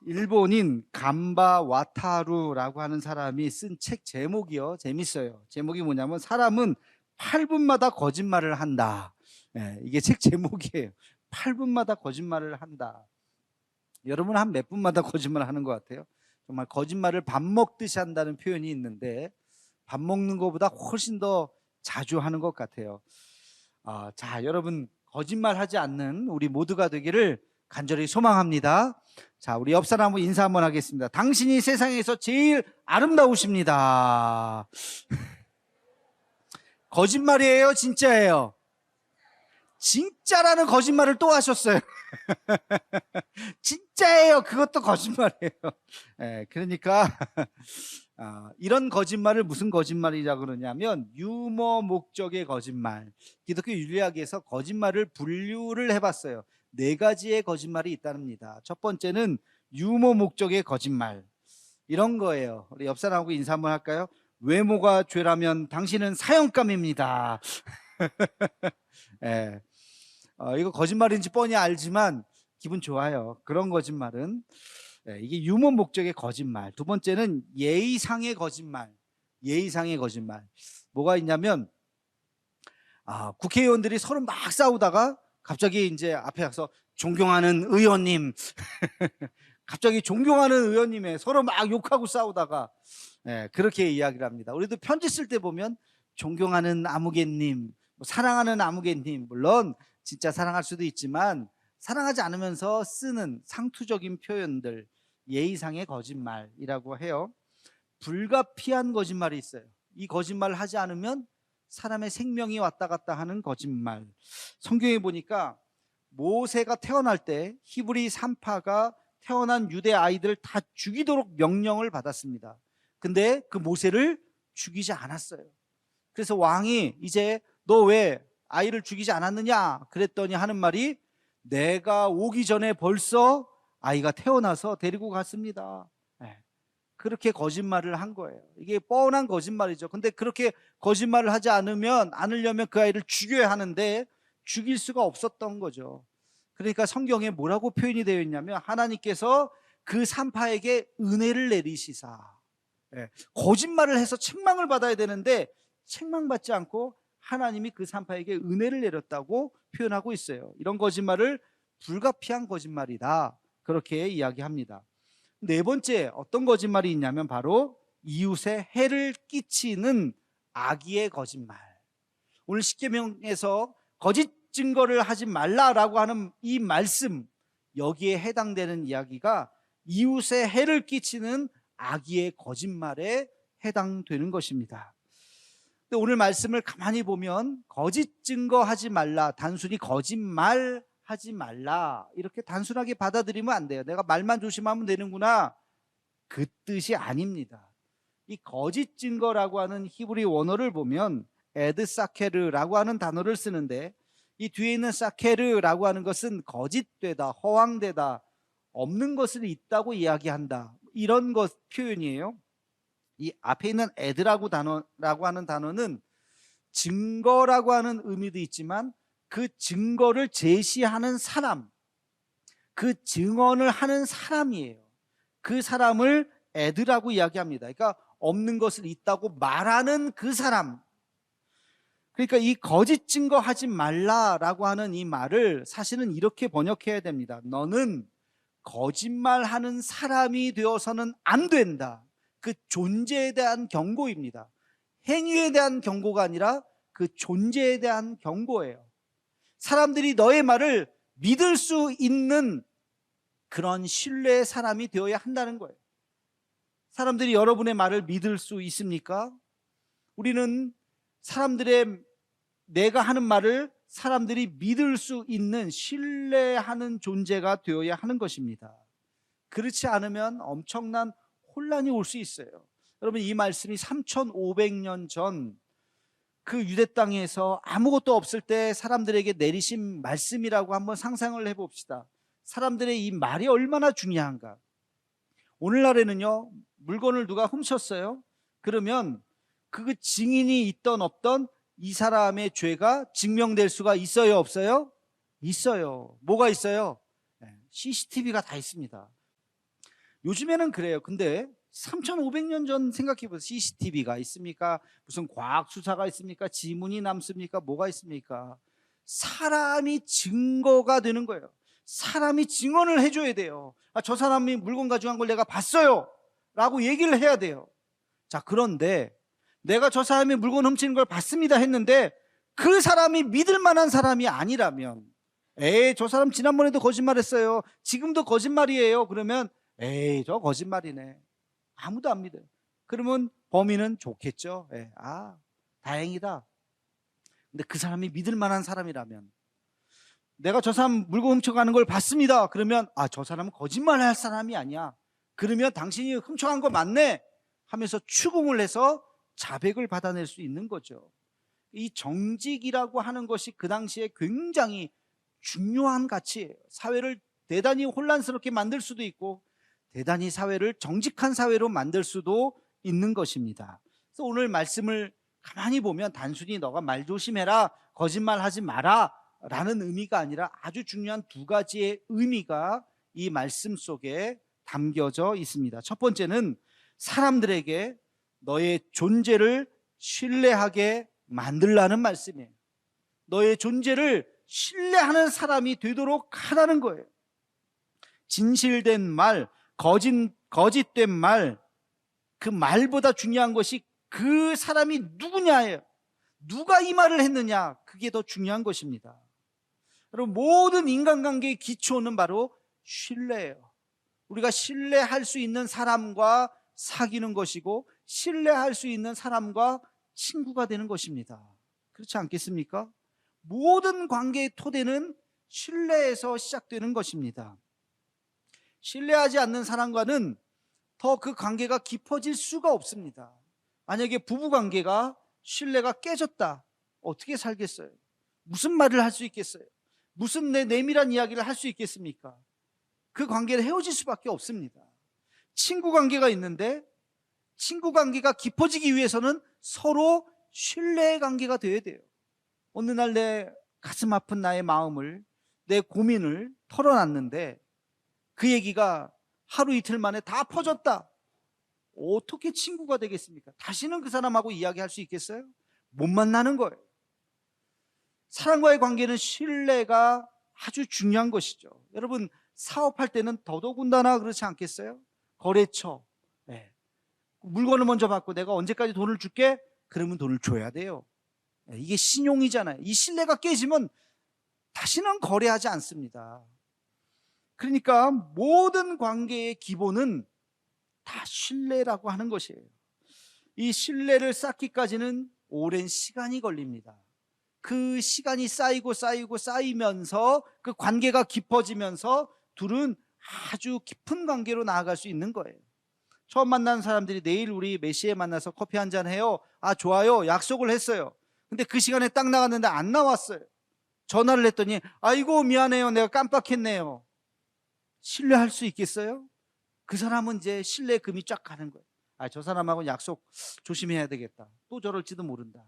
일본인 간바 와타루라고 하는 사람이 쓴 책 제목이요. 재밌어요. 제목이 뭐냐면 사람은 8분마다 거짓말을 한다. 이게 책 제목이에요. 8분마다 거짓말을 한다. 여러분 한 몇 분마다 거짓말 하는 것 같아요? 정말 거짓말을 밥 먹듯이 한다는 표현이 있는데 밥 먹는 것보다 훨씬 더 자주 하는 것 같아요. 자, 여러분 거짓말하지 않는 우리 모두가 되기를 간절히 소망합니다. 자, 우리 옆 사람 한번 인사 한번 하겠습니다. 당신이 세상에서 제일 아름다우십니다. 거짓말이에요? 진짜예요? 진짜라는 거짓말을 또 하셨어요. 진짜예요? 그것도 거짓말이에요. 그러니까 이런 거짓말을 무슨 거짓말이라고 그러냐면 유머 목적의 거짓말. 기독교 윤리학에서 거짓말을 분류를 해봤어요. 4가지의 거짓말이 있답니다. 첫 번째는 유머 목적의 거짓말. 이런 거예요. 우리 옆 사람하고 인사 한번 할까요? 외모가 죄라면 당신은 사형감입니다. 이거 거짓말인지 뻔히 알지만 기분 좋아요. 그런 거짓말은. 이게 유머 목적의 거짓말. 두 번째는 예의상의 거짓말. 예의상의 거짓말. 뭐가 있냐면 국회의원들이 서로 막 싸우다가 갑자기 이제 앞에 가서 존경하는 의원님 갑자기 존경하는 의원님에 서로 막 욕하고 싸우다가 그렇게 이야기를 합니다. 우리도 편지 쓸 때 보면 존경하는 아무개님, 사랑하는 아무개님, 물론 진짜 사랑할 수도 있지만 사랑하지 않으면서 쓰는 상투적인 표현들, 예의상의 거짓말이라고 해요. 불가피한 거짓말이 있어요. 이 거짓말을 하지 않으면 사람의 생명이 왔다 갔다 하는 거짓말. 성경에 보니까 모세가 태어날 때 히브리 산파가 태어난 유대 아이들 다 죽이도록 명령을 받았습니다. 근데 그 모세를 죽이지 않았어요. 그래서 왕이 이제 너 왜 아이를 죽이지 않았느냐 그랬더니 하는 말이 내가 오기 전에 벌써 아이가 태어나서 데리고 갔습니다. 그렇게 거짓말을 한 거예요. 이게 뻔한 거짓말이죠. 근데 그렇게 거짓말을 하지 않으려면 그 아이를 죽여야 하는데 죽일 수가 없었던 거죠. 그러니까 성경에 뭐라고 표현이 되어 있냐면 하나님께서 그 산파에게 은혜를 내리시사. 거짓말을 해서 책망을 받아야 되는데 책망받지 않고 하나님이 그 산파에게 은혜를 내렸다고 표현하고 있어요. 이런 거짓말을 불가피한 거짓말이다. 그렇게 이야기합니다. 4번째 어떤 거짓말이 있냐면 바로 이웃에 해를 끼치는 악의의 거짓말. 오늘 십계명에서 거짓 증거를 하지 말라라고 하는 이 말씀, 여기에 해당되는 이야기가 이웃에 해를 끼치는 악의의 거짓말에 해당되는 것입니다. 근데 오늘 말씀을 가만히 보면 거짓 증거하지 말라, 단순히 거짓말 하지 말라 이렇게 단순하게 받아들이면 안 돼요. 내가 말만 조심하면 되는구나, 그 뜻이 아닙니다. 이 거짓 증거라고 하는 히브리 원어를 보면 에드사케르라고 하는 단어를 쓰는데 이 뒤에 있는 사케르라고 하는 것은 거짓되다, 허황되다, 없는 것을 있다고 이야기한다, 이런 것 표현이에요. 이 앞에 있는 에드라고 하는 단어는 증거라고 하는 의미도 있지만 그 증거를 제시하는 사람, 그 증언을 하는 사람이에요. 그 사람을 에드라고 이야기합니다. 그러니까 없는 것을 있다고 말하는 그 사람. 그러니까 이 거짓 증거하지 말라라고 하는 이 말을 사실은 이렇게 번역해야 됩니다. 너는 거짓말하는 사람이 되어서는 안 된다. 그 존재에 대한 경고입니다. 행위에 대한 경고가 아니라 그 존재에 대한 경고예요. 사람들이 너의 말을 믿을 수 있는 그런 신뢰의 사람이 되어야 한다는 거예요. 사람들이 여러분의 말을 믿을 수 있습니까? 우리는 내가 하는 말을 사람들이 믿을 수 있는 신뢰하는 존재가 되어야 하는 것입니다. 그렇지 않으면 엄청난 혼란이 올 수 있어요. 여러분, 이 말씀이 3,500년 전 그 유대 땅에서 아무것도 없을 때 사람들에게 내리신 말씀이라고 한번 상상을 해봅시다. 사람들의 이 말이 얼마나 중요한가. 오늘날에는요, 물건을 누가 훔쳤어요? 그러면 그 증인이 있던 없던 이 사람의 죄가 증명될 수가 있어요, 없어요? 있어요. 뭐가 있어요? CCTV가 다 있습니다. 요즘에는 그래요. 근데 3,500년 전 생각해 보세요. CCTV가 있습니까? 무슨 과학 수사가 있습니까? 지문이 남습니까? 뭐가 있습니까? 사람이 증거가 되는 거예요. 사람이 증언을 해줘야 돼요. 아, 저 사람이 물건 가져간 걸 내가 봤어요 라고 얘기를 해야 돼요. 자, 그런데 내가 저 사람이 물건 훔치는 걸 봤습니다 했는데 그 사람이 믿을 만한 사람이 아니라면, 에이, 저 사람 지난번에도 거짓말했어요, 지금도 거짓말이에요, 그러면 에이, 저 거짓말이네, 아무도 안 믿어요. 그러면 범인은 좋겠죠. 예, 아, 다행이다. 근데 그 사람이 믿을 만한 사람이라면, 내가 저 사람 물건 훔쳐가는 걸 봤습니다 그러면 아, 저 사람은 거짓말할 사람이 아니야, 그러면 당신이 훔쳐간 거 맞네 하면서 추궁을 해서 자백을 받아낼 수 있는 거죠. 이 정직이라고 하는 것이 그 당시에 굉장히 중요한 가치예요. 사회를 대단히 혼란스럽게 만들 수도 있고 대단히 사회를 정직한 사회로 만들 수도 있는 것입니다. 그래서 오늘 말씀을 가만히 보면 단순히 너가 말 조심해라, 거짓말하지 마라 라는 의미가 아니라 아주 중요한 두 가지의 의미가 이 말씀 속에 담겨져 있습니다. 첫 번째는 사람들에게 너의 존재를 신뢰하게 만들라는 말씀이에요. 너의 존재를 신뢰하는 사람이 되도록 하라는 거예요. 진실된 말, 거짓된 말, 그 말보다 중요한 것이 그 사람이 누구냐예요. 누가 이 말을 했느냐, 그게 더 중요한 것입니다. 여러분, 모든 인간관계의 기초는 바로 신뢰예요. 우리가 신뢰할 수 있는 사람과 사귀는 것이고 신뢰할 수 있는 사람과 친구가 되는 것입니다. 그렇지 않겠습니까? 모든 관계의 토대는 신뢰에서 시작되는 것입니다. 신뢰하지 않는 사람과는 더 그 관계가 깊어질 수가 없습니다. 만약에 부부관계가 신뢰가 깨졌다, 어떻게 살겠어요? 무슨 말을 할 수 있겠어요? 무슨 내밀한 이야기를 할 수 있겠습니까? 그 관계는 헤어질 수밖에 없습니다. 친구 관계가 있는데 친구 관계가 깊어지기 위해서는 서로 신뢰의 관계가 되어야 돼요. 어느 날 내 가슴 아픈 나의 마음을, 내 고민을 털어놨는데 그 얘기가 하루 이틀 만에 다 퍼졌다. 어떻게 친구가 되겠습니까? 다시는 그 사람하고 이야기할 수 있겠어요? 못 만나는 거예요. 사람과의 관계는 신뢰가 아주 중요한 것이죠. 여러분, 사업할 때는 더더군다나 그렇지 않겠어요? 거래처, 네. 물건을 먼저 받고 내가 언제까지 돈을 줄게? 그러면 돈을 줘야 돼요. 네. 이게 신용이잖아요. 이 신뢰가 깨지면 다시는 거래하지 않습니다. 그러니까 모든 관계의 기본은 다 신뢰라고 하는 것이에요. 이 신뢰를 쌓기까지는 오랜 시간이 걸립니다. 그 시간이 쌓이면서 그 관계가 깊어지면서 둘은 아주 깊은 관계로 나아갈 수 있는 거예요. 처음 만난 사람들이 내일 우리 몇 시에 만나서 커피 한잔 해요. 아, 좋아요. 약속을 했어요. 근데 그 시간에 딱 나갔는데 안 나왔어요. 전화를 했더니 아이고 미안해요, 내가 깜빡했네요. 신뢰할 수 있겠어요? 그 사람은 이제 신뢰 금이 쫙 가는 거예요. 아, 저 사람하고 약속 조심해야 되겠다. 또 저럴지도 모른다.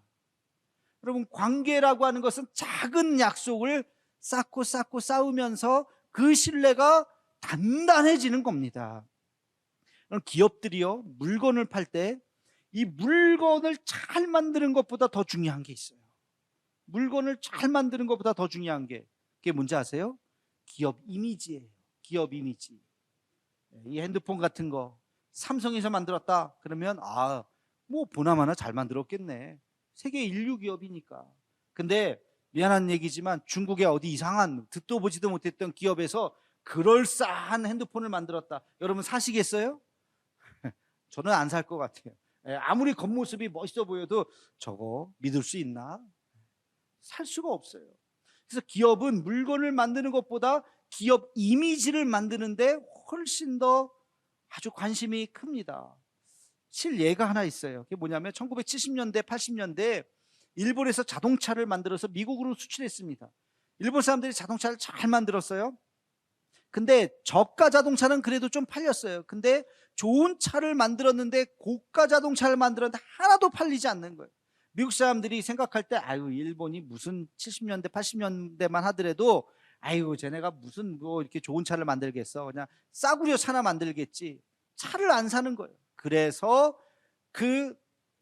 여러분, 관계라고 하는 것은 작은 약속을 쌓고 쌓으면서 그 신뢰가 단단해지는 겁니다. 기업들이요, 물건을 팔 때 이 물건을 잘 만드는 것보다 더 중요한 게 있어요. 물건을 잘 만드는 것보다 더 중요한 게, 그게 뭔지 아세요? 기업 이미지예요. 기업 이미지. 이 핸드폰 같은 거 삼성에서 만들었다 그러면 아, 뭐 보나마나 잘 만들었겠네, 세계 인류 기업이니까. 근데 미안한 얘기지만 중국의 어디 이상한 듣도 보지도 못했던 기업에서 그럴싸한 핸드폰을 만들었다, 여러분 사시겠어요? 저는 안 살 것 같아요. 아무리 겉모습이 멋있어 보여도 저거 믿을 수 있나? 살 수가 없어요. 그래서 기업은 물건을 만드는 것보다 기업 이미지를 만드는데 훨씬 더 아주 관심이 큽니다. 실예가 하나 있어요. 그게 뭐냐면 1970년대 80년대 일본에서 자동차를 만들어서 미국으로 수출했습니다. 일본 사람들이 자동차를 잘 만들었어요. 근데 저가 자동차는 그래도 좀 팔렸어요. 근데 좋은 차를 만들었는데 고가 자동차를 만들었는데 하나도 팔리지 않는 거예요. 미국 사람들이 생각할 때 아유, 일본이 무슨 70년대 80년대만 하더라도 아이고 쟤네가 무슨 뭐 이렇게 좋은 차를 만들겠어. 그냥 싸구려 차나 만들겠지. 차를 안 사는 거예요. 그래서 그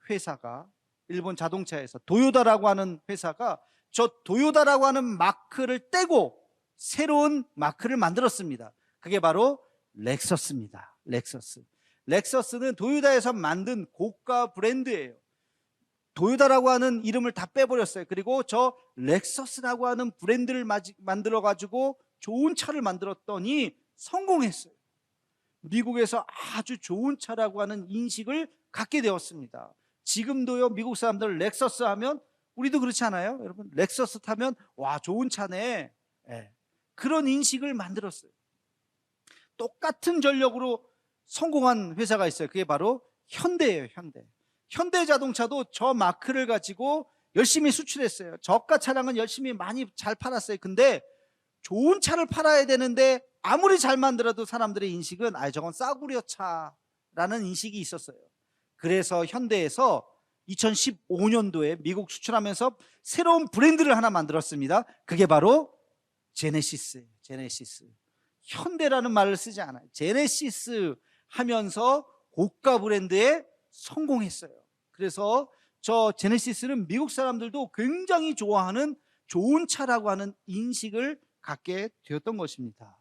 회사가, 일본 자동차에서 도요다라고 하는 회사가 저 도요다라고 하는 마크를 떼고 새로운 마크를 만들었습니다. 그게 바로 렉서스입니다. 렉서스. 렉서스는 도요다에서 만든 고가 브랜드예요. 도요다라고 하는 이름을 다 빼버렸어요. 그리고 저 렉서스라고 하는 브랜드를 만들어 가지고 좋은 차를 만들었더니 성공했어요. 미국에서 아주 좋은 차라고 하는 인식을 갖게 되었습니다. 지금도요, 미국 사람들 렉서스 하면, 우리도 그렇지 않아요? 여러분, 렉서스 타면 와 좋은 차네. 예. 그런 인식을 만들었어요. 똑같은 전력으로 성공한 회사가 있어요. 그게 바로 현대예요. 현대. 현대자동차도 저 마크를 가지고 열심히 수출했어요. 저가 차량은 열심히 많이 잘 팔았어요. 근데 좋은 차를 팔아야 되는데 아무리 잘 만들어도 사람들의 인식은 저건 싸구려 차라는 인식이 있었어요. 그래서 현대에서 2015년도에 미국 수출하면서 새로운 브랜드를 하나 만들었습니다. 그게 바로 제네시스예요. 제네시스. 현대라는 말을 쓰지 않아요. 제네시스 하면서 고가 브랜드에 성공했어요. 그래서 저 제네시스는 미국 사람들도 굉장히 좋아하는 좋은 차라고 하는 인식을 갖게 되었던 것입니다.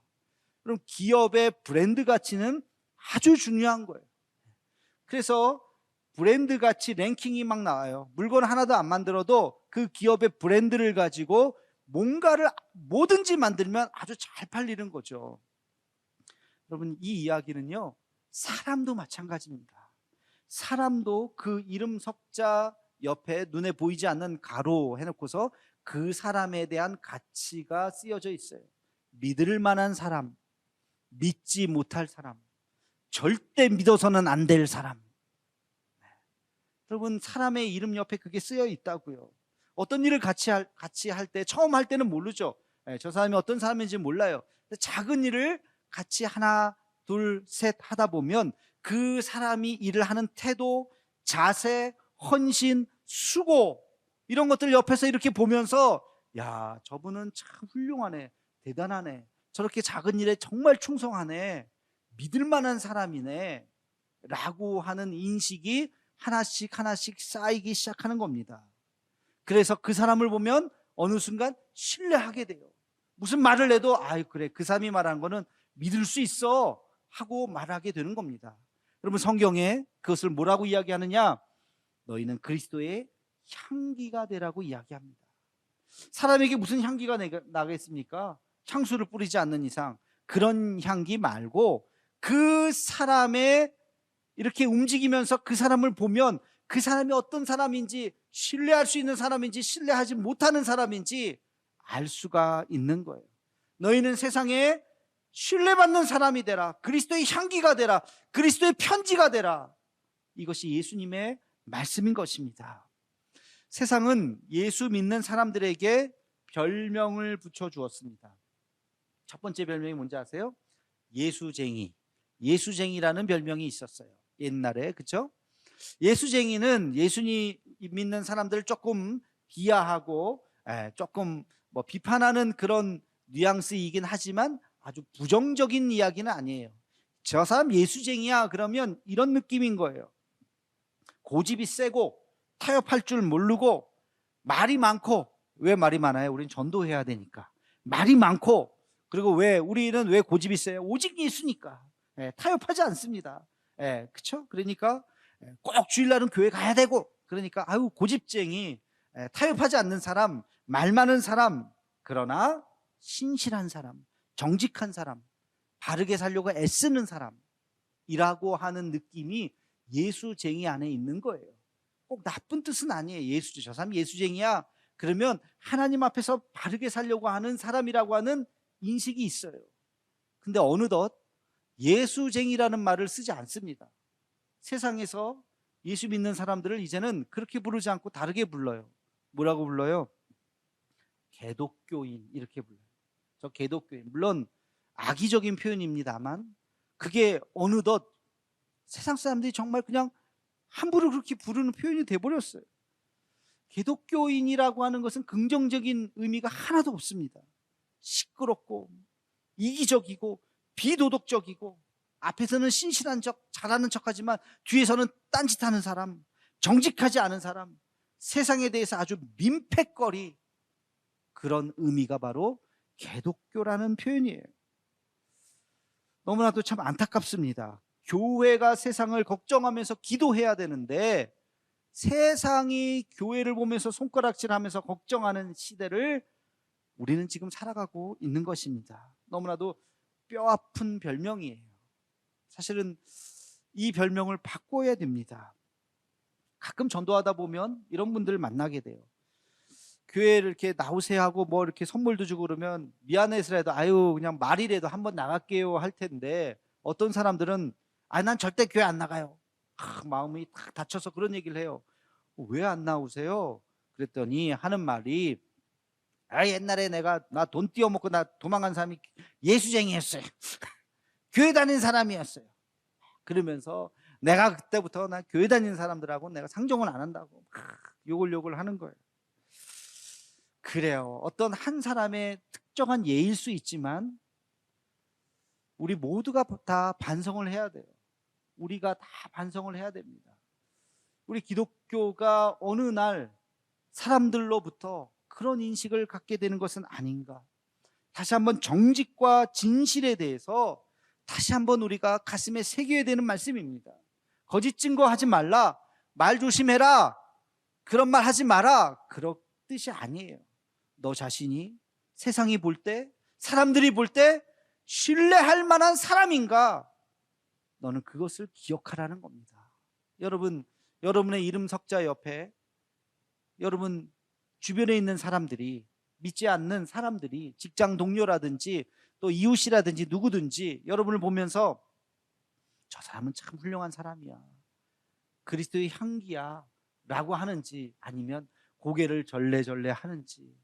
그럼 기업의 브랜드 가치는 아주 중요한 거예요. 그래서 브랜드 가치 랭킹이 막 나와요. 물건 하나도 안 만들어도 그 기업의 브랜드를 가지고 뭔가를 뭐든지 만들면 아주 잘 팔리는 거죠. 여러분, 이 이야기는요, 사람도 마찬가지입니다. 사람도 그 이름 석자 옆에 눈에 보이지 않는 가로 해놓고서 그 사람에 대한 가치가 쓰여져 있어요. 믿을 만한 사람, 믿지 못할 사람, 절대 믿어서는 안 될 사람. 여러분, 사람의 이름 옆에 그게 쓰여 있다고요. 어떤 일을 같이 할 때, 처음 할 때는 모르죠. 저 사람이 어떤 사람인지 몰라요. 작은 일을 같이 하나, 둘, 셋 하다 보면 그 사람이 일을 하는 태도, 자세, 헌신, 수고, 이런 것들 옆에서 이렇게 보면서, 야, 저분은 참 훌륭하네, 대단하네, 저렇게 작은 일에 정말 충성하네, 믿을 만한 사람이네 라고 하는 인식이 하나씩 하나씩 쌓이기 시작하는 겁니다. 그래서 그 사람을 보면 어느 순간 신뢰하게 돼요. 무슨 말을 해도 그래, 그 사람이 말하는 거는 믿을 수 있어 하고 말하게 되는 겁니다. 여러분, 성경에 그것을 뭐라고 이야기하느냐? 너희는 그리스도의 향기가 되라고 이야기합니다. 사람에게 무슨 향기가 나겠습니까? 향수를 뿌리지 않는 이상. 그런 향기 말고 그 사람의 이렇게 움직이면서 그 사람을 보면 그 사람이 어떤 사람인지, 신뢰할 수 있는 사람인지 신뢰하지 못하는 사람인지 알 수가 있는 거예요. 너희는 세상에 신뢰받는 사람이 되라. 그리스도의 향기가 되라. 그리스도의 편지가 되라. 이것이 예수님의 말씀인 것입니다. 세상은 예수 믿는 사람들에게 별명을 붙여주었습니다. 첫 번째 별명이 뭔지 아세요? 예수쟁이. 예수쟁이라는 별명이 있었어요. 옛날에, 그렇죠? 예수쟁이는 예수님 믿는 사람들을 조금 비하하고 조금 뭐 비판하는 그런 뉘앙스이긴 하지만 아주 부정적인 이야기는 아니에요. 저 사람 예수쟁이야 그러면 이런 느낌인 거예요. 고집이 세고 타협할 줄 모르고 말이 많고. 왜 말이 많아요? 우리는 전도해야 되니까. 말이 많고, 그리고 우리는 왜 고집이 세요? 오직 예수니까. 타협하지 않습니다. 그렇죠? 그러니까 꼭 주일날은 교회 가야 되고, 그러니까 고집쟁이, 타협하지 않는 사람, 말 많은 사람, 그러나 신실한 사람, 정직한 사람, 바르게 살려고 애쓰는 사람이라고 하는 느낌이 예수쟁이 안에 있는 거예요. 꼭 나쁜 뜻은 아니에요. 저 사람 예수쟁이야 그러면 하나님 앞에서 바르게 살려고 하는 사람이라고 하는 인식이 있어요. 근데 어느덧 예수쟁이라는 말을 쓰지 않습니다. 세상에서 예수 믿는 사람들을 이제는 그렇게 부르지 않고 다르게 불러요. 뭐라고 불러요? 개독교인, 이렇게 불러요. 저 개독교인. 물론 악의적인 표현입니다만 그게 어느덧 세상 사람들이 정말 그냥 함부로 그렇게 부르는 표현이 돼버렸어요. 기독교인이라고 하는 것은 긍정적인 의미가 하나도 없습니다. 시끄럽고 이기적이고 비도덕적이고, 앞에서는 신실한 척 잘하는 척하지만 뒤에서는 딴짓하는 사람, 정직하지 않은 사람, 세상에 대해서 아주 민폐거리, 그런 의미가 바로 개독교라는 표현이에요. 너무나도 참 안타깝습니다. 교회가 세상을 걱정하면서 기도해야 되는데 세상이 교회를 보면서 손가락질하면서 걱정하는 시대를 우리는 지금 살아가고 있는 것입니다. 너무나도 뼈아픈 별명이에요. 사실은 이 별명을 바꿔야 됩니다. 가끔 전도하다 보면 이런 분들을 만나게 돼요. 교회를 이렇게 나오세요 하고 뭐 이렇게 선물도 주고 그러면 미안해서라도 아유 그냥 말이라도 한번 나갈게요 할 텐데, 어떤 사람들은 난 절대 교회 안 나가요. 마음이 탁 다쳐서 그런 얘기를 해요. 왜 안 나오세요? 그랬더니 하는 말이, 옛날에 나 돈 띄어먹고 나 도망간 사람이 예수쟁이였어요. 교회 다니는 사람이었어요. 그러면서 내가 그때부터 나 교회 다니는 사람들하고 내가 상종을 안 한다고 욕을 하는 거예요. 그래요. 어떤 한 사람의 특정한 예일 수 있지만 우리 모두가 다 반성을 해야 돼요. 우리가 다 반성을 해야 됩니다. 우리 기독교가 어느 날 사람들로부터 그런 인식을 갖게 되는 것은 아닌가. 다시 한번 정직과 진실에 대해서 다시 한번 우리가 가슴에 새겨야 되는 말씀입니다. 거짓 증거하지 말라, 말 조심해라, 그런 말 하지 마라, 그런 뜻이 아니에요. 너 자신이 세상이 볼 때, 사람들이 볼 때 신뢰할 만한 사람인가, 너는 그것을 기억하라는 겁니다. 여러분, 여러분의 이름 석자 옆에 여러분 주변에 있는 사람들이, 믿지 않는 사람들이, 직장 동료라든지 또 이웃이라든지 누구든지 여러분을 보면서 저 사람은 참 훌륭한 사람이야, 그리스도의 향기야 라고 하는지, 아니면 고개를 절레절레 하는지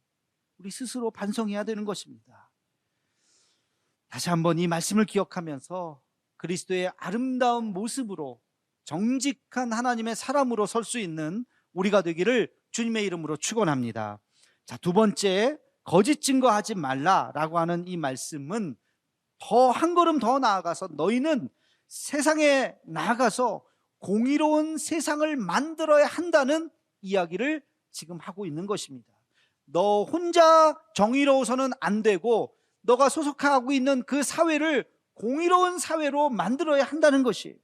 우리 스스로 반성해야 되는 것입니다. 다시 한번 이 말씀을 기억하면서 그리스도의 아름다운 모습으로 정직한 하나님의 사람으로 설 수 있는 우리가 되기를 주님의 이름으로 축원합니다. 자, 두 번째, 거짓 증거하지 말라라고 하는 이 말씀은 더 한 걸음 더 나아가서 너희는 세상에 나아가서 공의로운 세상을 만들어야 한다는 이야기를 지금 하고 있는 것입니다. 너 혼자 정의로워서는 안 되고 너가 소속하고 있는 그 사회를 공의로운 사회로 만들어야 한다는 것이.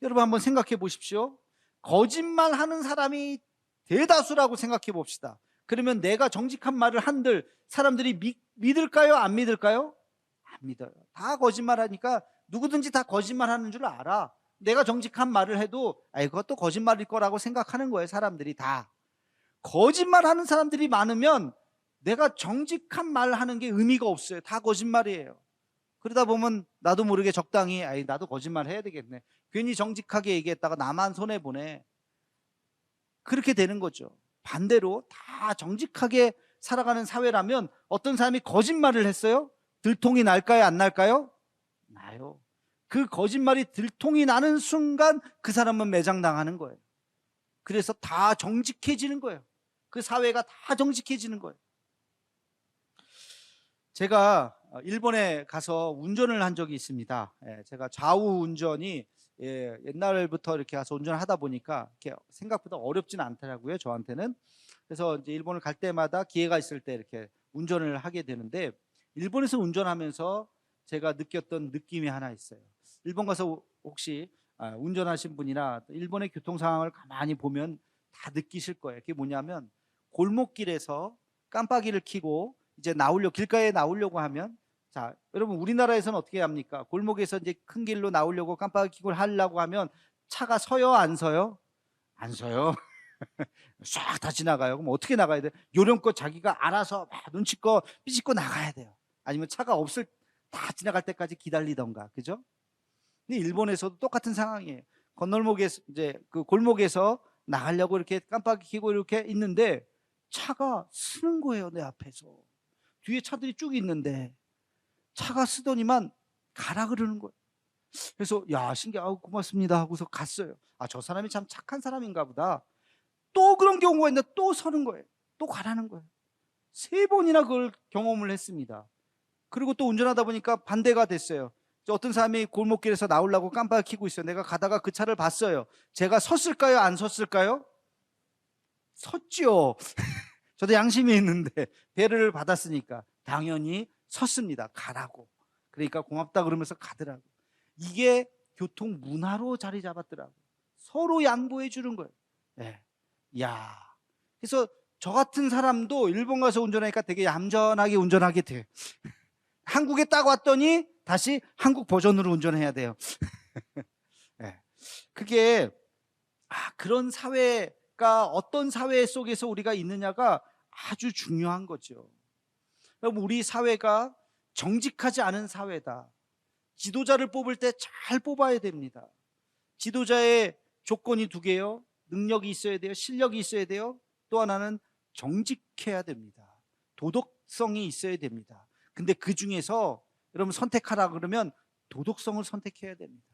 여러분 한번 생각해 보십시오. 거짓말하는 사람이 대다수라고 생각해 봅시다. 그러면 내가 정직한 말을 한들 사람들이 믿을까요? 안 믿을까요? 안 믿어요. 다 거짓말하니까 누구든지 다 거짓말하는 줄 알아. 내가 정직한 말을 해도 그것도 거짓말일 거라고 생각하는 거예요. 사람들이 다. 거짓말하는 사람들이 많으면 내가 정직한 말을 하는 게 의미가 없어요. 다 거짓말이에요. 그러다 보면 나도 모르게 적당히 나도 거짓말 해야 되겠네, 괜히 정직하게 얘기했다가 나만 손해보네, 그렇게 되는 거죠. 반대로 다 정직하게 살아가는 사회라면 어떤 사람이 거짓말을 했어요? 들통이 날까요? 안 날까요? 나요. 그 거짓말이 들통이 나는 순간 그 사람은 매장당하는 거예요. 그래서 다 정직해지는 거예요. 그 사회가 다 정직해지는 거예요. 제가 일본에 가서 운전을 한 적이 있습니다. 제가 좌우 운전이 옛날부터 이렇게 가서 운전을 하다 보니까 이렇게 생각보다 어렵지는 않더라고요, 저한테는. 그래서 이제 일본을 갈 때마다 기회가 있을 때 이렇게 운전을 하게 되는데, 일본에서 운전하면서 제가 느꼈던 느낌이 하나 있어요. 일본 가서 혹시 운전하신 분이나 일본의 교통 상황을 가만히 보면 다 느끼실 거예요. 그게 뭐냐면, 골목길에서 깜빡이를 켜고 이제 길가에 나오려고 하면, 자, 여러분 우리나라에서는 어떻게 합니까? 골목에서 이제 큰 길로 나오려고 깜빡이 켜고 하려고 하면 차가 서요, 안 서요? 안 서요. 쫙 다 지나가요. 그럼 어떻게 나가야 돼? 요령껏 자기가 알아서 막 눈치껏 삐짓고 나가야 돼요. 아니면 차가 다 지나갈 때까지 기다리던가, 그죠? 근데 일본에서도 똑같은 상황이에요. 건널목에서 이제 그 골목에서 나가려고 이렇게 깜빡이 켜고 이렇게 있는데 차가 쓰는 거예요, 내 앞에서. 뒤에 차들이 쭉 있는데 차가 쓰더니만 가라 그러는 거예요. 그래서 고맙습니다 하고서 갔어요. 저 사람이 참 착한 사람인가 보다. 또 그런 경우가 있는데 또 서는 거예요. 또 가라는 거예요. 3번이나 그걸 경험을 했습니다. 그리고 또 운전하다 보니까 반대가 됐어요. 어떤 사람이 골목길에서 나오려고 깜빡이 켜고 있어요. 내가 가다가 그 차를 봤어요. 제가 섰을까요? 안 섰을까요? 섰죠. 저도 양심이 있는데 배를 받았으니까 당연히 섰습니다. 가라고. 그러니까 고맙다 그러면서 가더라고. 이게 교통 문화로 자리 잡았더라고. 서로 양보해 주는 거예요. 네. 야. 그래서 저 같은 사람도 일본 가서 운전하니까 되게 얌전하게 운전하게 돼. 한국에 딱 왔더니 다시 한국 버전으로 운전해야 돼요. 네. 그게 그런 사회가 어떤 사회 속에서 우리가 있느냐가 아주 중요한 거죠. 여러분, 우리 사회가 정직하지 않은 사회다. 지도자를 뽑을 때 잘 뽑아야 됩니다. 지도자의 조건이 2개요. 능력이 있어야 돼요. 실력이 있어야 돼요. 또 하나는 정직해야 됩니다. 도덕성이 있어야 됩니다. 근데 그 중에서 여러분 선택하라 그러면 도덕성을 선택해야 됩니다.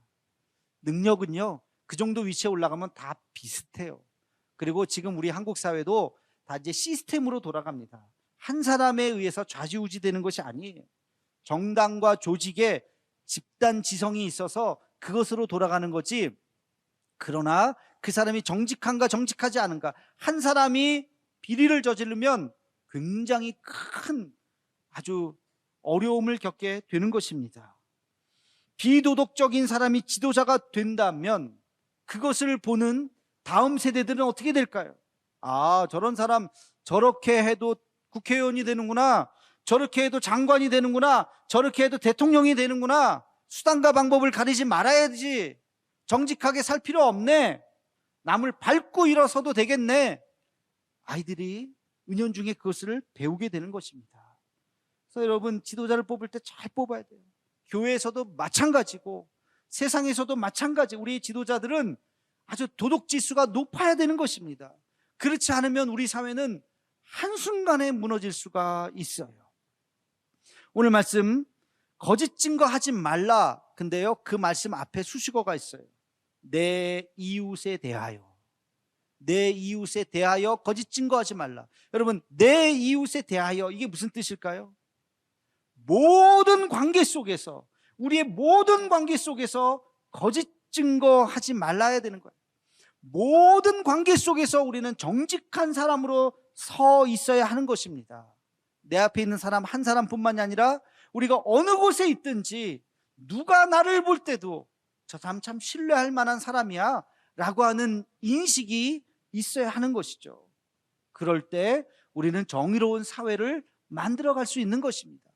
능력은요, 그 정도 위치에 올라가면 다 비슷해요. 그리고 지금 우리 한국 사회도 다 이제 시스템으로 돌아갑니다. 한 사람에 의해서 좌지우지 되는 것이 아니에요. 정당과 조직에 집단 지성이 있어서 그것으로 돌아가는 거지. 그러나 그 사람이 정직한가 정직하지 않은가, 한 사람이 비리를 저지르면 굉장히 큰 아주 어려움을 겪게 되는 것입니다. 비도덕적인 사람이 지도자가 된다면 그것을 보는 다음 세대들은 어떻게 될까요? 저런 사람 저렇게 해도 국회의원이 되는구나, 저렇게 해도 장관이 되는구나, 저렇게 해도 대통령이 되는구나, 수단과 방법을 가리지 말아야지, 정직하게 살 필요 없네, 남을 밟고 일어서도 되겠네. 아이들이 은연중에 그것을 배우게 되는 것입니다. 그래서 여러분, 지도자를 뽑을 때 잘 뽑아야 돼요. 교회에서도 마찬가지고 세상에서도 마찬가지. 우리 지도자들은 아주 도덕지수가 높아야 되는 것입니다. 그렇지 않으면 우리 사회는 한순간에 무너질 수가 있어요. 오늘 말씀, 거짓 증거하지 말라. 근데요, 그 말씀 앞에 수식어가 있어요. 내 이웃에 대하여. 내 이웃에 대하여 거짓 증거하지 말라. 여러분, 내 이웃에 대하여, 이게 무슨 뜻일까요? 모든 관계 속에서, 우리의 모든 관계 속에서 거짓 증거하지 말라야 되는 거예요. 모든 관계 속에서 우리는 정직한 사람으로 서 있어야 하는 것입니다. 내 앞에 있는 사람 한 사람뿐만이 아니라 우리가 어느 곳에 있든지 누가 나를 볼 때도 저 사람 참 신뢰할 만한 사람이야 라고 하는 인식이 있어야 하는 것이죠. 그럴 때 우리는 정의로운 사회를 만들어갈 수 있는 것입니다.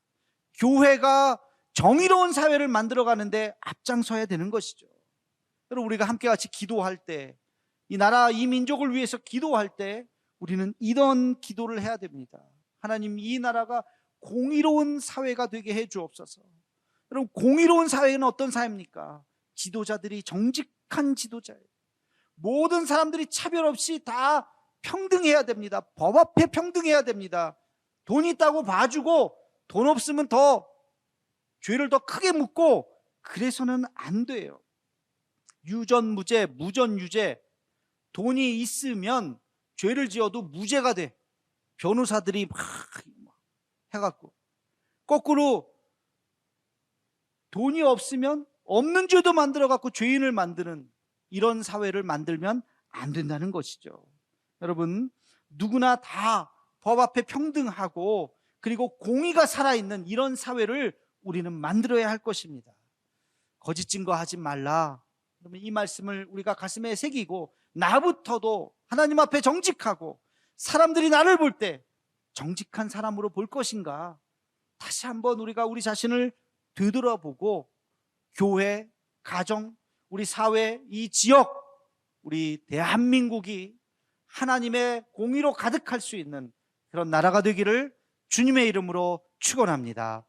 교회가 정의로운 사회를 만들어가는데 앞장서야 되는 것이죠. 여러분, 우리가 함께 같이 기도할 때, 이 나라 이 민족을 위해서 기도할 때 우리는 이런 기도를 해야 됩니다. 하나님, 이 나라가 공의로운 사회가 되게 해 주옵소서. 여러분, 공의로운 사회는 어떤 사회입니까? 지도자들이 정직한 지도자예요. 모든 사람들이 차별 없이 다 평등해야 됩니다. 법 앞에 평등해야 됩니다. 돈 있다고 봐주고 돈 없으면 더 죄를 더 크게 묻고 그래서는 안 돼요. 유전무죄, 무전유죄. 돈이 있으면 죄를 지어도 무죄가 돼. 변호사들이 막 해갖고. 거꾸로 돈이 없으면 없는 죄도 만들어갖고 죄인을 만드는 이런 사회를 만들면 안 된다는 것이죠. 여러분, 누구나 다 법 앞에 평등하고 그리고 공의가 살아있는 이런 사회를 우리는 만들어야 할 것입니다. 거짓 증거하지 말라. 그러면 이 말씀을 우리가 가슴에 새기고 나부터도 하나님 앞에 정직하고 사람들이 나를 볼 때 정직한 사람으로 볼 것인가, 다시 한번 우리가 우리 자신을 되돌아보고 교회, 가정, 우리 사회, 이 지역, 우리 대한민국이 하나님의 공의로 가득할 수 있는 그런 나라가 되기를 주님의 이름으로 축원합니다.